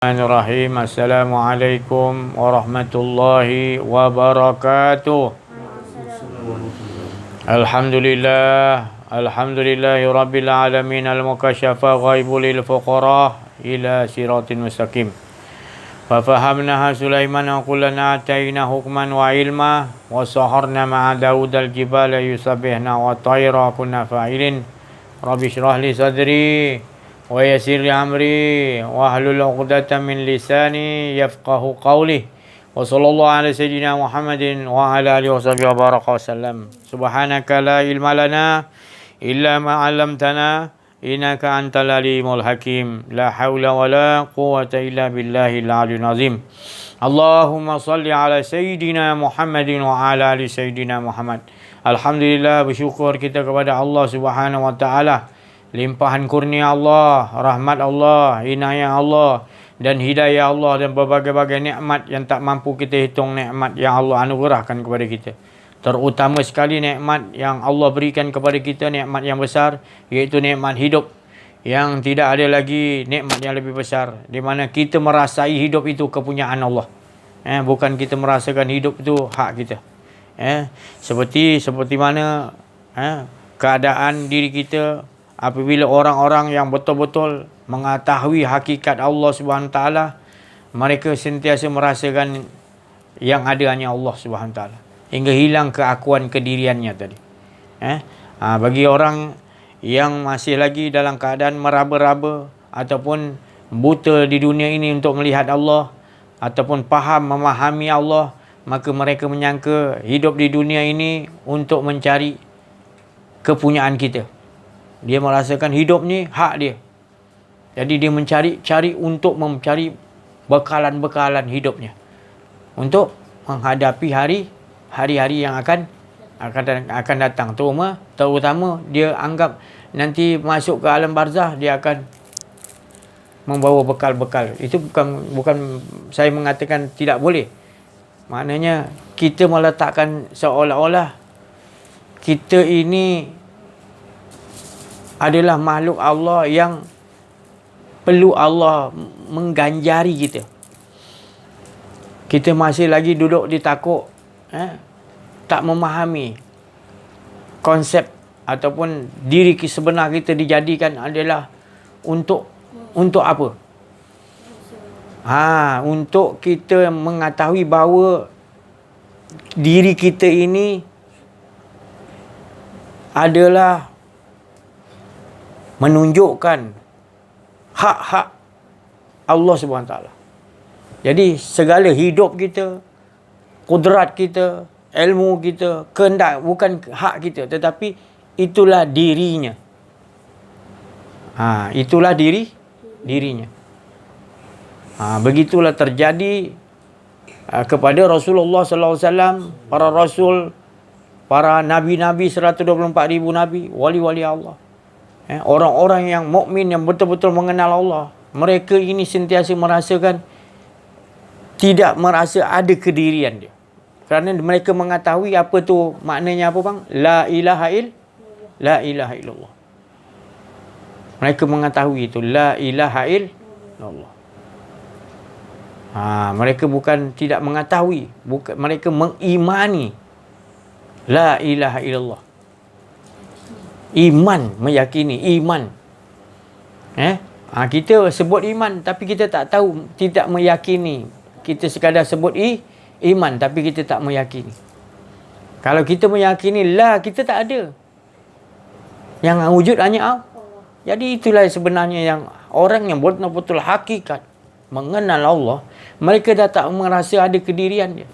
Bismillahirrahmanirrahim. Assalamualaikum warahmatullahi wabarakatuh. Alhamdulillahi rabbil alamin al-mukasyafa ghaibu lil fuqara ila siratin mustaqim. Fa fahamnaha Sulaiman wa kullana ataina hukman wa ilma wa saharna ma'a Daud al-jibala yusabbihna wa tayra kunna fa'ilin. Rabbi shrah li sadri wa yassir li amri wa hlul 'uqdatam min lisani yafqahu qawli wa sallallahu ala sayyidina Muhammadin wa ala alihi washabihi wa baraka wasallam. Subhanaka la ilma lana illa ma 'allamtana innaka antal alimul hakim. La haula wa la quwwata illa billahil aliyyil azim. Allahumma salli ala sayyidina Muhammadin wa ala ali sayyidina Muhammad. Alhamdulillah, bersyukur kita kepada Allah Subhanahu wa taala. Limpahan kurnia Allah, rahmat Allah, inayah Allah dan hidayah Allah dan berbagai-bagai nikmat yang tak mampu kita hitung, nikmat yang Allah anugerahkan kepada kita. Terutama sekali nikmat yang Allah berikan kepada kita, nikmat yang besar, iaitu nikmat hidup, yang tidak ada lagi nikmat yang lebih besar, di mana kita merasai hidup itu kepunyaan Allah. Bukan kita merasakan hidup itu hak kita. Seperti mana keadaan diri kita apabila orang-orang yang betul-betul mengetahui hakikat Allah Subhanahu taala, mereka sentiasa merasakan yang ada hanya Allah Subhanahu taala, hingga hilang keakuan kediriannya tadi. Bagi orang yang masih lagi dalam keadaan meraba-raba ataupun buta di dunia ini untuk melihat Allah ataupun faham memahami Allah, maka mereka menyangka hidup di dunia ini untuk mencari kepunyaan kita. Dia merasakan hidup ni hak dia. Jadi dia mencari untuk bekalan-bekalan hidupnya untuk menghadapi hari-hari yang akan datang. Terutama dia anggap nanti masuk ke alam barzah dia akan membawa bekal-bekal. Itu bukan saya mengatakan tidak boleh. Maknanya kita meletakkan seolah-olah kita ini adalah makhluk Allah yang perlu Allah mengganjari kita. Kita masih lagi duduk di takuk, tak memahami konsep ataupun diri sebenar kita dijadikan adalah untuk apa? Untuk kita mengetahui bahawa diri kita ini adalah menunjukkan hak-hak Allah SWT. Jadi segala hidup kita, kudrat kita, ilmu kita, kehendak bukan hak kita, tetapi itulah dirinya. Itulah dirinya. Begitulah terjadi kepada Rasulullah SAW, para rasul, para nabi-nabi, 124,000 nabi, wali-wali Allah. Orang-orang yang mukmin yang betul-betul mengenal Allah, mereka ini sentiasa merasakan tidak merasa ada kedirian dia. Kerana mereka mengetahui apa tu maknanya apa bang? La ilaha illallah. Mereka mengetahui itu la ilaha illallah. Mereka bukan tidak mengetahui, mereka mengimani la ilaha illallah. Iman, meyakini iman. Kita sebut iman tapi kita tak tahu, tidak meyakini. Kita sekadar sebut iman tapi kita tak meyakini. Kalau kita meyakini la, kita tak ada. Yang wujud hanya Allah. Jadi itulah sebenarnya yang orang yang betul-betul hakikat mengenal Allah, mereka dah tak merasa ada kedirian dia.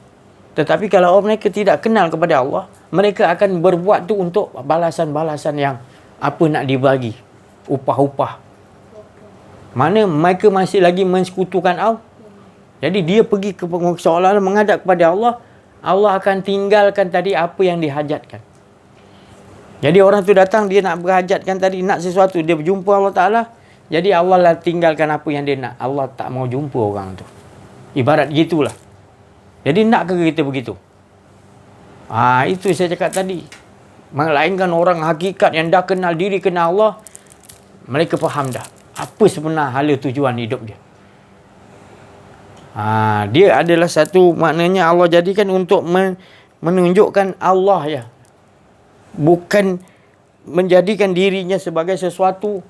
Tetapi kalau mereka tidak kenal kepada Allah, mereka akan berbuat tu untuk balasan-balasan yang apa nak dibagi, upah-upah. Mana mereka masih lagi mensekutukan Allah. Jadi dia pergi ke seolah-olah menghadap kepada Allah, Allah akan tinggalkan tadi apa yang dihajatkan. Jadi orang tu datang, dia nak berhajatkan tadi, nak sesuatu, dia berjumpa Allah Ta'ala, jadi Allah lah tinggalkan apa yang dia nak. Allah tak mau jumpa orang tu. Ibarat gitulah. Jadi nak ke kita begitu? Itu saya cakap tadi. Melainkan orang hakikat yang dah kenal diri, kenal Allah, mereka faham dah apa sebenar hala tujuan hidup dia. Dia adalah satu, maknanya Allah jadikan untuk menunjukkan Allah ya. Bukan menjadikan dirinya sebagai sesuatu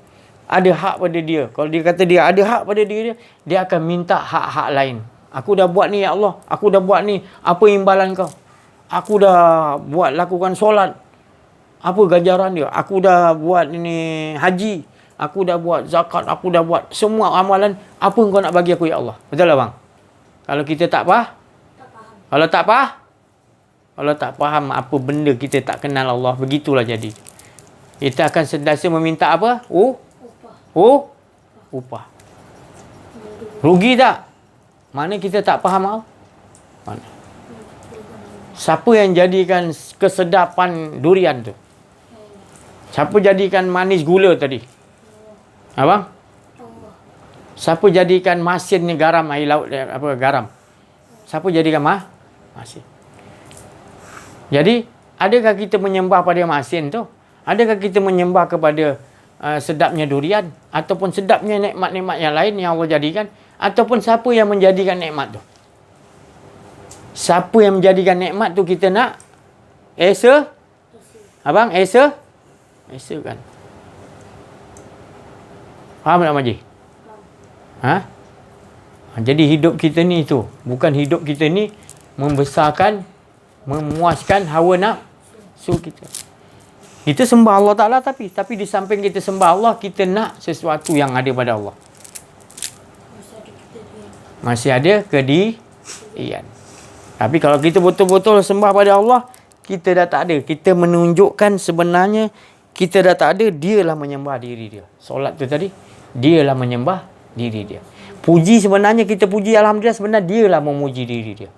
ada hak pada dia. Kalau dia kata dia ada hak pada diri dia, dia akan minta hak-hak lain. Aku dah buat ni ya Allah, aku dah buat ni, apa imbalan kau? Aku dah buat lakukan solat, apa ganjaran dia? Aku dah buat ini haji, aku dah buat zakat, aku dah buat semua amalan, apa kau nak bagi aku ya Allah? Betul tak bang? Kalau kita tak faham, kalau tak faham apa benda kita tak kenal Allah, begitulah jadi. Kita akan sentiasa meminta apa? Upah. Rugi tak? Mana kita tak faham Allah? Mana? Siapa yang jadikan kesedapan durian tu? Siapa jadikan manis gula tadi? Abang? Siapa jadikan masin ni garam, air laut garam? Siapa jadikan masin? Jadi, adakah kita menyembah pada masin tu? Adakah kita menyembah kepada sedapnya durian? Ataupun sedapnya nikmat-nikmat yang lain yang Allah jadikan? Ataupun siapa yang menjadikan nikmat tu? Siapa yang menjadikan nikmat tu kita nak esa? Abang, esa kan? Faham tak Majid? Jadi hidup kita ni tu, bukan hidup kita ni membesarkan, memuaskan hawa nafsu kita. Kita sembah Allah Ta'ala tapi di samping kita sembah Allah, kita nak sesuatu yang ada pada Allah. Masih ada kedirian. Tapi kalau kita betul-betul sembah pada Allah, kita dah tak ada. Kita menunjukkan sebenarnya kita dah tak ada, dialah menyembah diri dia. Solat tu tadi, dialah menyembah diri dia. Puji sebenarnya kita puji, Alhamdulillah, sebenarnya dialah memuji diri dia.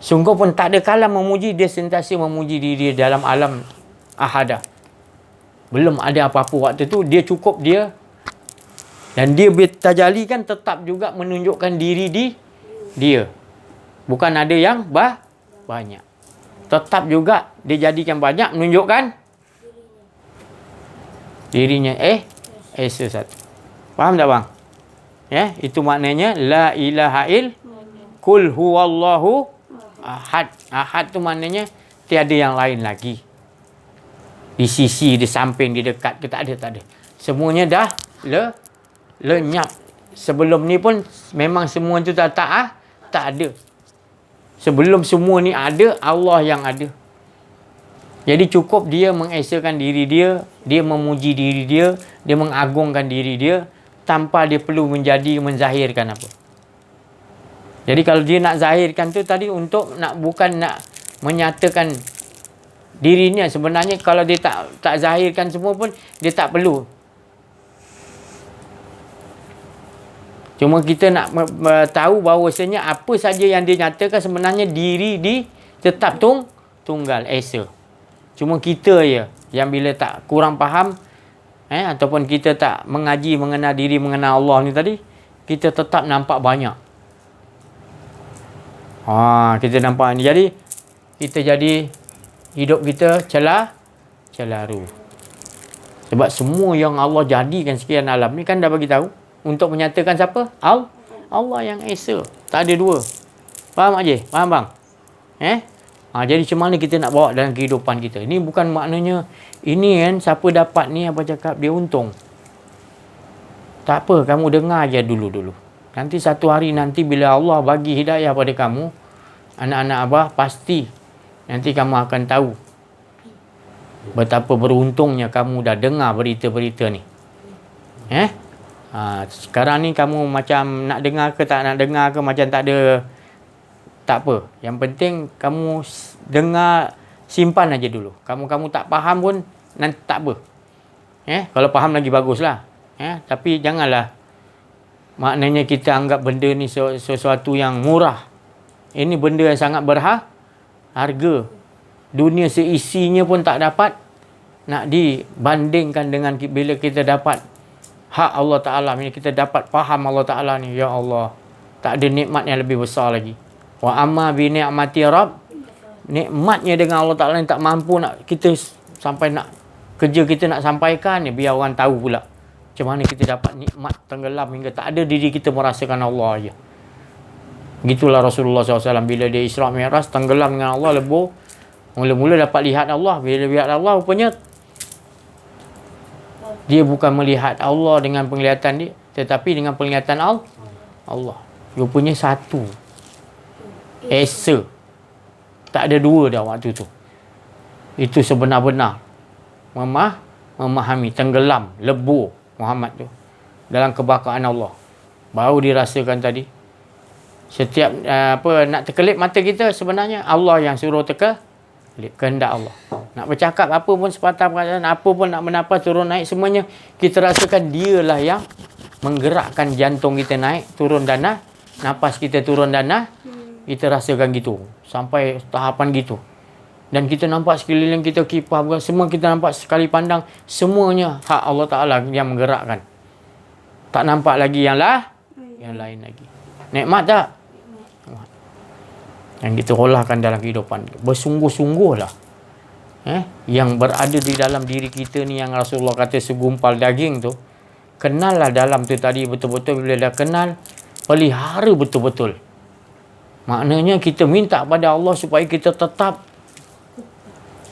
Sungguh pun tak ada kalam memuji, dia sentiasa memuji diri dia dalam alam ahadah. Belum ada apa-apa waktu tu, dia cukup dia. Dan dia bertajali kan tetap juga menunjukkan diri dia. Bukan ada yang banyak. Tetap juga dia jadikan banyak menunjukkan dirinya. Esa satu. Faham tak bang? Ya, itu maknanya la ilaha kul huwallahu ahad. Ahad tu maknanya tiada yang lain lagi. Di sisi, di samping, di dekat ke tak ada. Semuanya dah lenyap. Sebelum ni pun memang semua tu tak ada. Sebelum semua ni ada, Allah yang ada. Jadi cukup dia mengesakan diri dia, dia memuji diri dia, dia mengagungkan diri dia tanpa dia perlu menzahirkan apa. Jadi kalau dia nak zahirkan tu tadi untuk bukan nak menyatakan dirinya, sebenarnya kalau dia tak zahirkan semua pun dia tak perlu. Cuma kita nak tahu bahawasanya apa saja yang dia nyatakan sebenarnya diri tetap tunggal, esa. Cuma kita je yang bila tak kurang faham ataupun kita tak mengaji mengenal diri, mengenal Allah ni tadi, kita tetap nampak banyak. Kita nampak ni. Jadi kita jadi hidup kita celaru. Sebab semua yang Allah jadikan sekian alam ni kan dah bagi tahu untuk menyatakan siapa? Allah yang esa. Tak ada dua. Faham Haji? Faham bang? Jadi macam mana kita nak bawa dalam kehidupan kita? Ini bukan maknanya ini kan siapa dapat ni apa cakap dia untung. Tak apa, kamu dengar je dulu. Nanti satu hari nanti bila Allah bagi hidayah pada kamu, anak-anak abah, pasti nanti kamu akan tahu betapa beruntungnya kamu dah dengar berita-berita ni. Sekarang ni kamu macam nak dengar ke tak nak dengar ke macam tak ada, tak apa. Yang penting kamu dengar, simpan aja dulu. Kamu tak faham pun nanti tak apa. Kalau faham lagi baguslah. Tapi janganlah maknanya kita anggap benda ni sesuatu yang murah. Ini benda yang sangat berharga. Dunia seisinya pun tak dapat nak dibandingkan dengan bila kita dapat hak Allah Ta'ala. Bila kita dapat faham Allah Ta'ala ni, ya Allah, tak ada nikmat yang lebih besar lagi. Wa amma bi ni'mati rabb, nikmatnya dengan Allah Ta'ala ni tak mampu nak kita sampai nak kerja kita nak sampaikan ni, biar orang tahu pula macam mana kita dapat nikmat tenggelam hingga tak ada diri kita merasakan Allah je. Gitulah Rasulullah SAW bila dia Isra' Mi'raj, tenggelam dengan Allah, lebur. Mula-mula dapat lihat Allah. Bila lihat Allah, rupanya dia bukan melihat Allah dengan penglihatan dia, tetapi dengan penglihatan Allah. Rupanya satu. Esa. Tak ada dua dah waktu tu. Itu sebenar-benar memahami, tenggelam, lebur Muhammad tu dalam kebakaran Allah. Baru dirasakan tadi. Setiap nak terkelip mata kita, sebenarnya Allah yang suruh terkelip, kehendak Allah. Nak bercakap apa pun, sepatah perkataan, apa pun nak bernafas, turun naik, semuanya kita rasakan dialah yang menggerakkan jantung kita naik, turun dan naik, nafas kita turun dan naik. Kita rasakan gitu sampai tahapan gitu. Dan kita nampak sekeliling kita, kipas, semua kita nampak sekali pandang, semuanya hak Allah Ta'ala yang menggerakkan. Tak nampak lagi yang lain lagi. Nikmat tak? Yang kita rolahkan dalam kehidupan. Bersungguh-sungguhlah. Yang berada di dalam diri kita ni, yang Rasulullah kata segumpal daging tu, kenallah dalam tu tadi betul-betul. Bila dah kenal, pelihara betul-betul. Maknanya kita minta pada Allah supaya kita tetap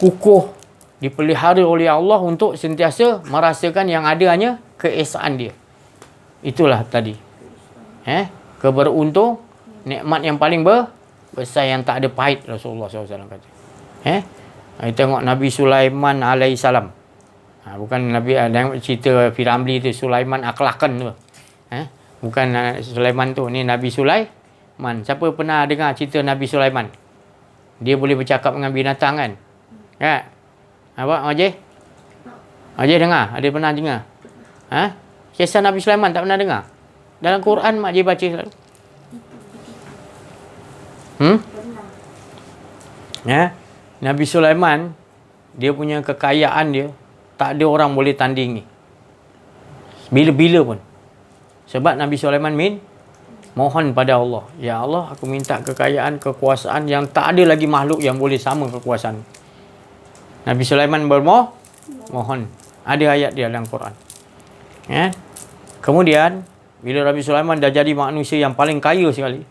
kukuh, dipelihara oleh Allah untuk sentiasa merasakan yang ada hanya keesaan dia. Itulah tadi. Keberuntung, nikmat yang paling besar yang tak ada pahit, Rasulullah SAW kata. Kita tengok Nabi Sulaiman alaihissalam. Bukan Nabi, tengok cerita Firamli tu, Sulaiman akhlakan tu. Bukan Sulaiman tu, ni Nabi Sulaiman. Siapa pernah dengar cerita Nabi Sulaiman? Dia boleh bercakap dengan binatang kan? Abang Majid? Majid dengar? Ada pernah dengar? Kisah Nabi Sulaiman tak pernah dengar? Dalam Quran Majid baca selalu. Nabi Sulaiman, dia punya kekayaan dia, tak ada orang boleh tandingi. Bila-bila pun. Sebab Nabi Sulaiman mohon pada Allah, ya Allah, aku minta kekayaan, kekuasaan yang tak ada lagi makhluk yang boleh sama kekuasaan. Nabi Sulaiman mohon. Ada ayat dia dalam Quran. Kemudian bila Nabi Sulaiman dah jadi manusia yang paling kaya sekali,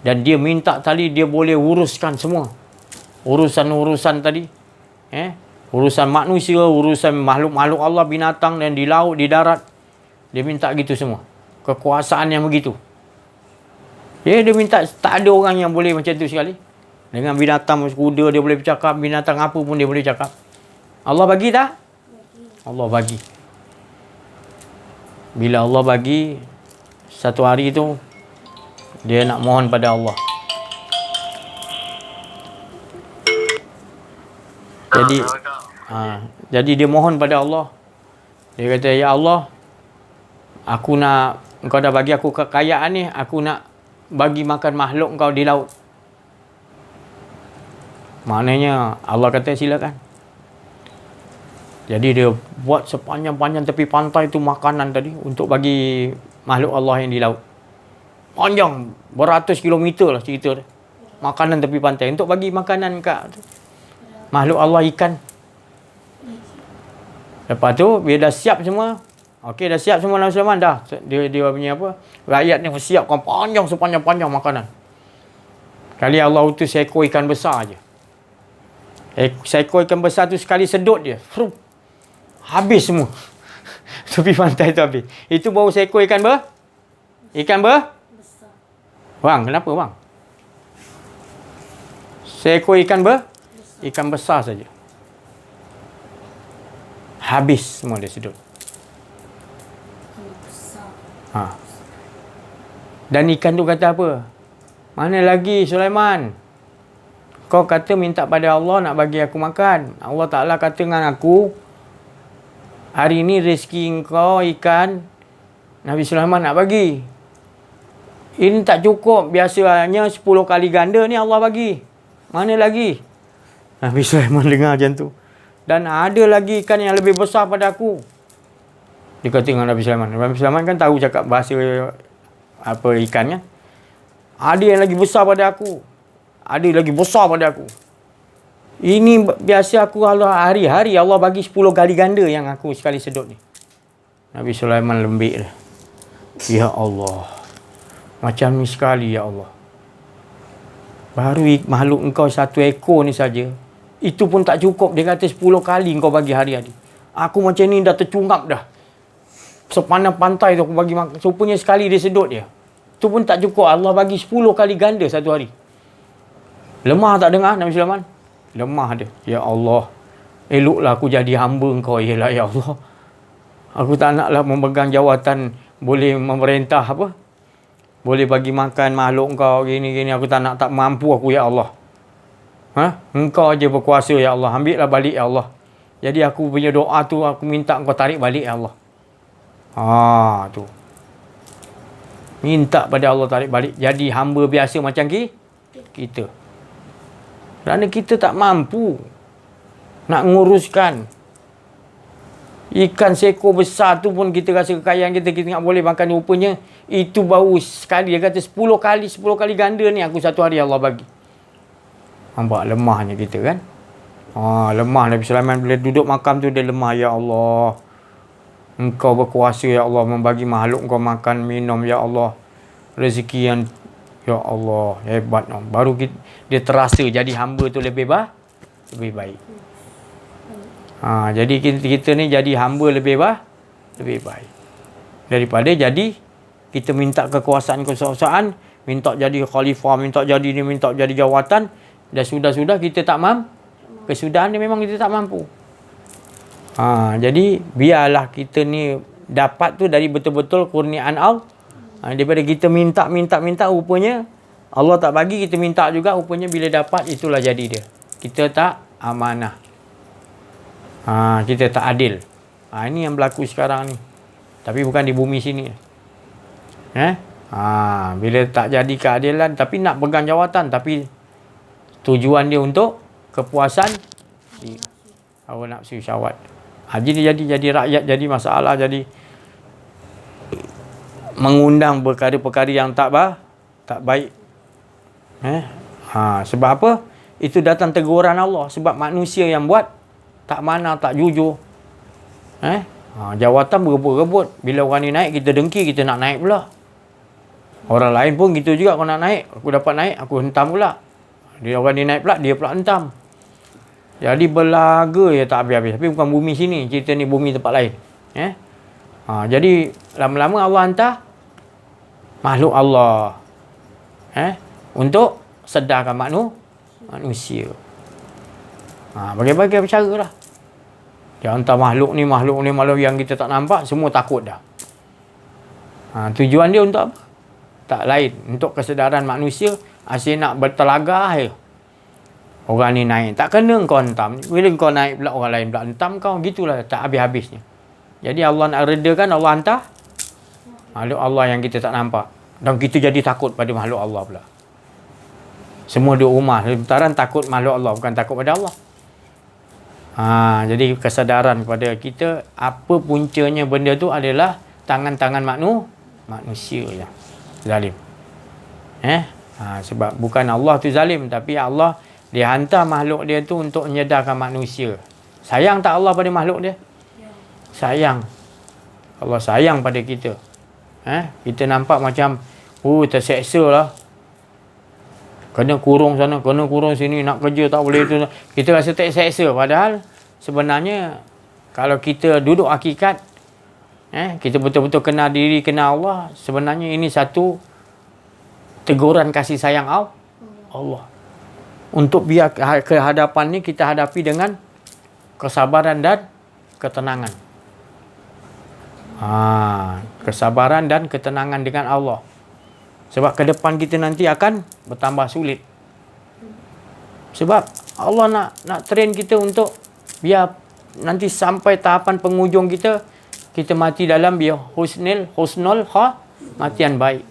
dan dia minta tadi, dia boleh uruskan semua urusan-urusan tadi, urusan manusia, urusan makhluk-makhluk Allah, binatang, dan di laut, di darat. Dia minta gitu semua. Kekuasaan yang begitu. Dia minta, tak ada orang yang boleh macam tu sekali. Dengan binatang, kuda dia boleh bercakap, binatang apa pun dia boleh cakap. Allah bagi tak? Allah bagi. Bila Allah bagi, satu hari tu dia nak mohon pada Allah. Jadi dia mohon pada Allah. Dia kata, ya Allah, aku nak, engkau dah bagi aku kekayaan ni, aku nak bagi makan makhluk engkau di laut. Maknanya Allah kata silakan. Jadi dia buat sepanjang-panjang tepi pantai tu makanan tadi untuk bagi makhluk Allah yang di laut. Panjang, beratus kilometer lah cerita dia. Makanan tepi pantai untuk bagi makanan kat makhluk Allah, ikan. Lepas tu bila dah siap semua, okey, dah siap semua Nabi Sulaiman dah. Dia punya apa? Rakyat ni siapkan panjang, sepanjang-panjang makanan. Kali Allah utus seekor ikan besar aje. Seekor ikan besar tu sekali sedut dia, habis semua. Tepi pantai tu habis. Itu baru seekor ikan besar. Bang, kenapa bang? Seekor ikan besar saja. Habis semua dia sedut. Dan ikan tu kata apa? Mana lagi Sulaiman? Kau kata minta pada Allah nak bagi aku makan. Allah Ta'ala kata dengan aku, hari ni rezeki kau ikan Nabi Sulaiman nak bagi. Ini tak cukup. Biasanya 10 kali ganda ni Allah bagi. Mana lagi? Nabi Sulaiman dengar macam tu. Dan ada lagi ikan yang lebih besar pada aku. Dia kata dengan Nabi Sulaiman. Nabi Sulaiman kan tahu cakap bahasa apa ikannya. Ada yang lagi besar pada aku. Ada lagi besar pada aku. Ini biasa aku hari-hari Allah bagi 10 kali ganda yang aku sekali sedut ni. Nabi Sulaiman lembik dah. Ya Allah. Macam ni sekali ya Allah. Baru makhluk engkau satu ekor ni saja, itu pun tak cukup. Dia kata 10 kali engkau bagi hari-hari. Aku macam ni dah tercungap dah. Sepanjang pantai tu aku bagi makan. Rupanya sekali dia sedut dia. Itu pun tak cukup. Allah bagi 10 kali ganda satu hari. Lemah tak dengar Nabi Sulaiman? Lemah dia. Ya Allah, eloklah aku jadi hamba engkau. Yelah ya Allah, aku tak naklah memegang jawatan boleh memerintah apa, boleh bagi makan makhluk engkau gini-gini. Aku tak nak, tak mampu aku ya Allah. Engkau aja berkuasa ya Allah. Ambillah balik ya Allah. Jadi aku punya doa tu aku minta engkau tarik balik ya Allah. Tu. Minta pada Allah tarik balik. Jadi hamba biasa macam kita. Kerana kita tak mampu nak nguruskan. Ikan seekor besar tu pun kita rasa kekayaan kita tak boleh makan. Rupanya itu baru sekali. Dia kata 10 kali ganda ni aku satu hari Allah bagi. Nampak lemahnya kita kan? Lemah Nabi Sulaiman bila duduk makam tu dia lemah. Ya Allah, engkau berkuasa ya Allah membagi makhluk engkau makan minum ya Allah. Rezeki yang ya Allah hebat. Baru dia terasa jadi hamba tu lebih baik. Jadi kita ni jadi hamba lebih baik daripada jadi kita minta kekuasaan, minta jadi khalifah, minta jadi ni, minta jadi jawatan. Dan sudah kita tak mampu. Kesudahan ni memang kita tak mampu. Jadi biarlah kita ni dapat tu dari betul-betul kurniaan Allah. Daripada kita minta, rupanya Allah tak bagi, kita minta juga, rupanya bila dapat itulah jadi dia. Kita tak amanah. Kita tak adil. Ini yang berlaku sekarang ni. Tapi bukan di bumi sini. Bila tak jadi keadilan, tapi nak pegang jawatan, tapi tujuan dia untuk kepuasan hawa nafsu syahwat. Jadi rakyat jadi masalah, jadi mengundang perkara-perkara yang tak baik. Sebab apa? Itu datang teguran Allah. Sebab manusia yang buat tak mana, tak jujur. Jawatan berebut-rebut. Bila orang ni naik, kita dengki, kita nak naik pula. Orang lain pun gitu juga. Kau nak naik, aku dapat naik, aku hentam pula. Dia orang ni naik pula, dia pula hentam. Jadi berlaga ya tak habis-habis. Tapi bukan bumi sini, cerita ni bumi tempat lain. Jadi lama-lama Allah hantar makhluk Allah untuk sedarkan manusia. Bagai-bagai cara lah. Dia hantar makhluk ni yang kita tak nampak, semua takut dah. Tujuan dia untuk apa? Tak lain, untuk kesedaran manusia. Asyik nak bertelagah je. Orang ni naik, tak kena kau hentam. Bila kau naik pula, orang lain pula hentam kau. Gitulah, tak habis-habisnya. Jadi Allah nak redakan, Allah hantar makhluk Allah yang kita tak nampak. Dan kita jadi takut pada makhluk Allah pula. Semua duduk rumah, lemtaran takut makhluk Allah, bukan takut pada Allah. Jadi kesedaran kepada kita, apa puncanya benda tu adalah tangan-tangan manusia yang zalim. Sebab bukan Allah tu zalim, tapi Allah dia hantar makhluk dia tu untuk menyedarkan manusia. Sayang tak Allah pada makhluk dia? Sayang. Allah sayang pada kita. Kita nampak macam terseksa lah. Kena kurung sana, kena kurung sini, nak kerja tak boleh tu. Kita rasa terseksa. Padahal sebenarnya kalau kita duduk hakikat, kita betul-betul kenal diri, kenal Allah, sebenarnya ini satu teguran kasih sayang Allah. Untuk biar kehadapan ni kita hadapi dengan kesabaran dan ketenangan. Kesabaran dan ketenangan dengan Allah. Sebab ke depan kita nanti akan bertambah sulit. Sebab Allah nak train kita untuk biar nanti sampai tahapan penghujung kita mati dalam biar husnul matian baik.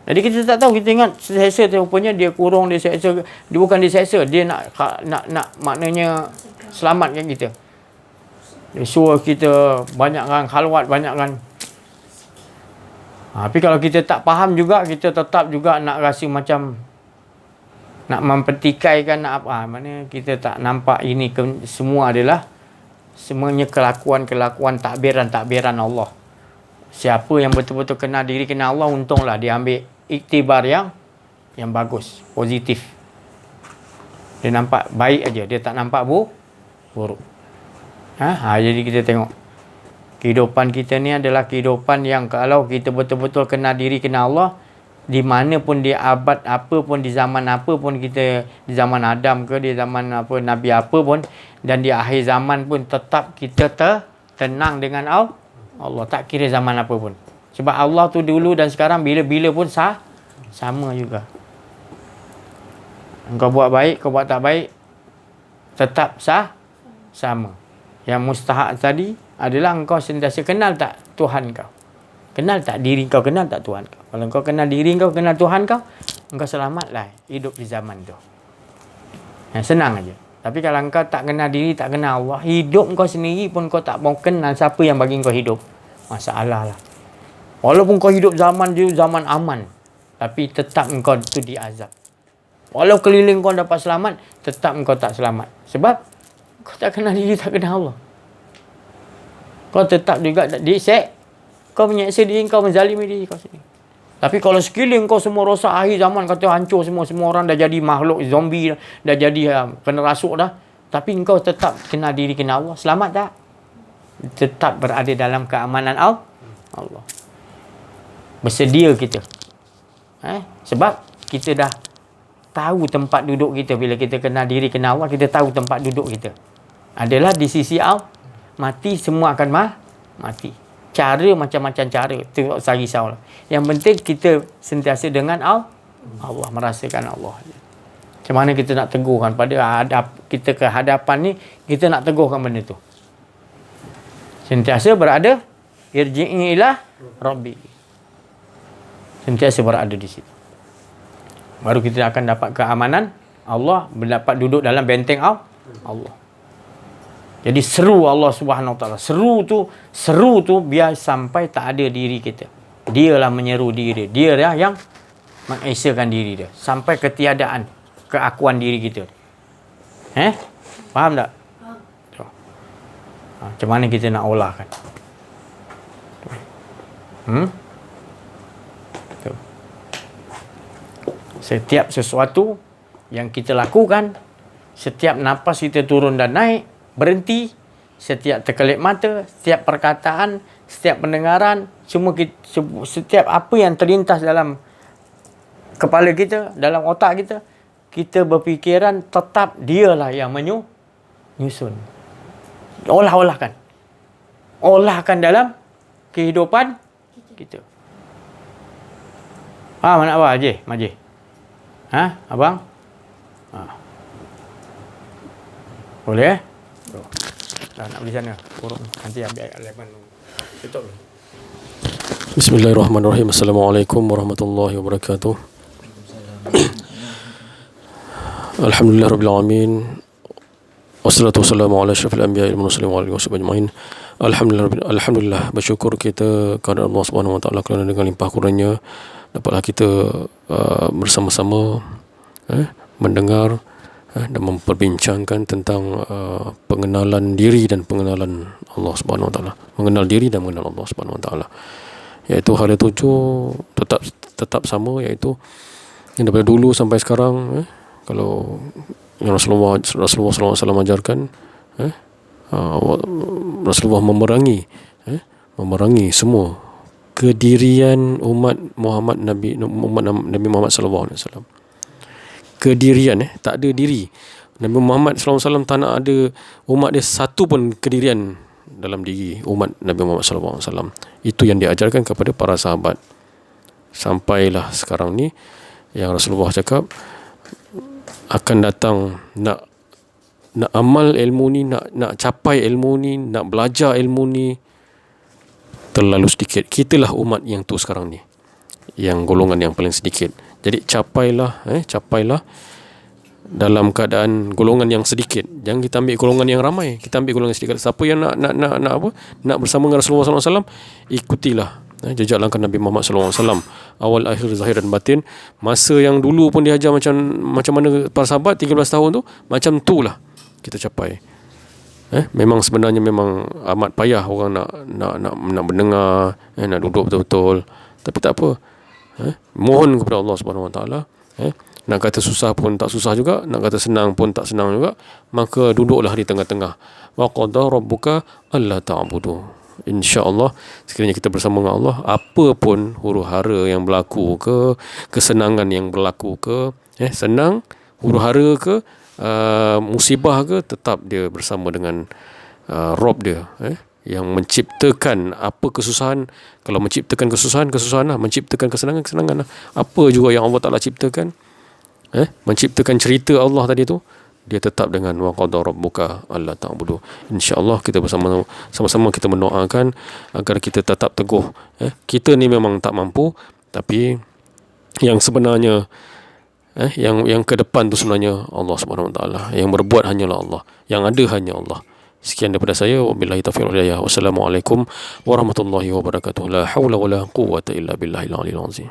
Jadi kita tak tahu, kita ingat seksa tu rupanya dia kurung, dia seksa. Dia bukan dia seksa, dia nak maknanya selamatkan kita. Dia suruh kita banyakkan khalwat, banyakkan. Tapi kalau kita tak faham juga, kita tetap juga nak rasa macam nak mempertikaikan, nak apa. Maknanya kita tak nampak ini semua adalah semuanya kelakuan-kelakuan takbiran Allah. Siapa yang betul-betul kenal diri, kenal Allah, untunglah dia ambil iktibar yang bagus, positif. Dia nampak baik aja, dia tak nampak buruk. Jadi kita tengok kehidupan kita ni adalah kehidupan yang kalau kita betul-betul kenal diri, kenal Allah, di mana pun, di abad apa pun, di zaman apa pun kita, di zaman Adam ke, di zaman apa Nabi apa pun, dan di akhir zaman pun tetap kita tenang dengan Allah, tak kira zaman apa pun. Sebab Allah tu dulu dan sekarang bila-bila pun sama juga. Engkau buat baik, kau buat tak baik, tetap sama. Yang mustahak tadi adalah engkau sentiasa kenal tak Tuhan kau. Kenal tak diri kau, kenal tak Tuhan kau. Kalau kau kenal diri kau, kenal Tuhan kau, engkau selamatlah hidup di zaman tu. Senang aja. Tapi kalau engkau tak kenal diri, tak kenal Allah, hidup kau sendiri pun kau tak mau kenal siapa yang bagi kau hidup, masalah lah. Walaupun kau hidup zaman aman, tapi tetap engkau tu diazab. Walau keliling kau dapat selamat, tetap engkau tak selamat. Sebab kau tak kenal diri, tak kenal Allah. Kau tetap juga kau menyeksa diri kau, menzalimi diri kau sendiri. Tapi kalau sekeliling kau semua rosak, akhir zaman kata hancur semua orang dah jadi makhluk zombie, dah jadi kena rasuk dah. Tapi engkau tetap kenal diri, kenal Allah, selamat tak? Tetap berada dalam keamanan Allah. Bersedia kita. Sebab kita dah tahu tempat duduk kita. Bila kita kenal diri, kenal Allah, kita tahu tempat duduk kita adalah di sisi Allah. Mati semua akan mati. Cara macam-macam cara, tu tak usah risaulah. Yang penting kita sentiasa dengan Allah, merasakan Allah. Macam mana kita nak teguhkan pada kita ke hadapan ni, kita nak teguhkan benda tu. Sentiasa berada irji'i ila rabbi. Sentiasa berada di situ. Baru kita akan dapat keamanan Allah, mendapat duduk dalam benteng Allah. Jadi seru Allah Subhanahu Wa Taala. Seru tu biar sampai tak ada diri kita. Dialah menyeru diri dia. Dialah yang mengesakan diri dia sampai ketiadaan keakuan diri kita. Faham tak? Macam mana kita nak olahkan? Setiap sesuatu yang kita lakukan, setiap nafas kita turun dan naik, berhenti, setiap terkelip mata, setiap perkataan, setiap pendengaran, setiap apa yang terlintas dalam kepala kita, dalam otak kita, kita berfikiran tetap dialah yang menyusun. Olahkan dalam kehidupan kita. Mana apa Majid? Abang? Boleh? Nak beli sana. Kurung. Nanti ambil leman. Tutup. Bismillahirrahmanirrahim. Assalamualaikum warahmatullahi wabarakatuh. Alhamdulillah rabbil alamin. Wassalatu wassalamu ala asyrafil anbiya'i wal mursalin wa alihi washabbihi ajmain. Alhamdulillah, bersyukur kita kepada Allah Subhanahu wa taala kerana dengan limpah kurnianya dapatlah kita bersama-sama mendengar dan memperbincangkan tentang pengenalan diri dan pengenalan Allah Subhanahu Wa Taala. Mengenal diri dan mengenal Allah Subhanahu Wa Taala. Iaitu hala tujuh tetap sama, iaitu yang daripada dulu sampai sekarang, kalau yang Rasulullah SAW ajarkan, Rasulullah memerangi semua kedirian umat Nabi Muhammad SAW. Kedirian, tak ada diri. Nabi Muhammad SAW tak nak ada umat dia satu pun kedirian dalam diri umat Nabi Muhammad SAW. Itu yang diajarkan kepada para sahabat. Sampailah sekarang ni yang Rasulullah cakap akan datang nak amal ilmu ni, nak capai ilmu ni, nak belajar ilmu ni terlalu sedikit. Kitalah umat yang tu sekarang ni, yang golongan yang paling sedikit. Jadi capailah dalam keadaan golongan yang sedikit. Jangan kita ambil golongan yang ramai, kita ambil golongan sedikit. Siapa yang nak bersama dengan Rasulullah SAW, ikutilah jejak langkah Nabi Muhammad SAW, awal akhir zahir dan batin. Masa yang dulu pun diajar macam mana para sahabat 13 tahun tu, macam tu lah kita capai. Memang sebenarnya memang amat payah orang nak mendengar, nak duduk betul-betul. Tapi tak apa. Mohon kepada Allah Subhanahu Wa Taala. Nak kata susah pun tak susah juga, nak kata senang pun tak senang juga, maka duduklah di tengah-tengah. Wa qada rabbuka alla ta'budu. InsyaAllah sekiranya kita bersama dengan Allah, apa pun huru-hara yang berlaku ke, kesenangan yang berlaku ke, senang, huru-hara ke, musibah ke, tetap dia bersama dengan Rob dia, yang menciptakan apa kesusahan. Kalau menciptakan kesusahan lah, menciptakan kesenangan lah. Apa juga yang Allah Ta'ala ciptakan, menciptakan cerita Allah tadi tu, dia tetap dengan wa qada rabbuka alla ta'budu. InsyaAllah kita sama-sama kita mendoakan agar kita tetap teguh. Kita ni memang tak mampu, tapi yang sebenarnya yang ke depan tu sebenarnya Allah Subhanahu Wa Taala. Yang berbuat hanyalah Allah, yang ada hanya Allah. Sekian daripada saya. Wabillahi taufiq wal hidayah. Wassalamualaikum warahmatullahi wabarakatuh. La haula wala quwwata illa billahil aliyyil azim.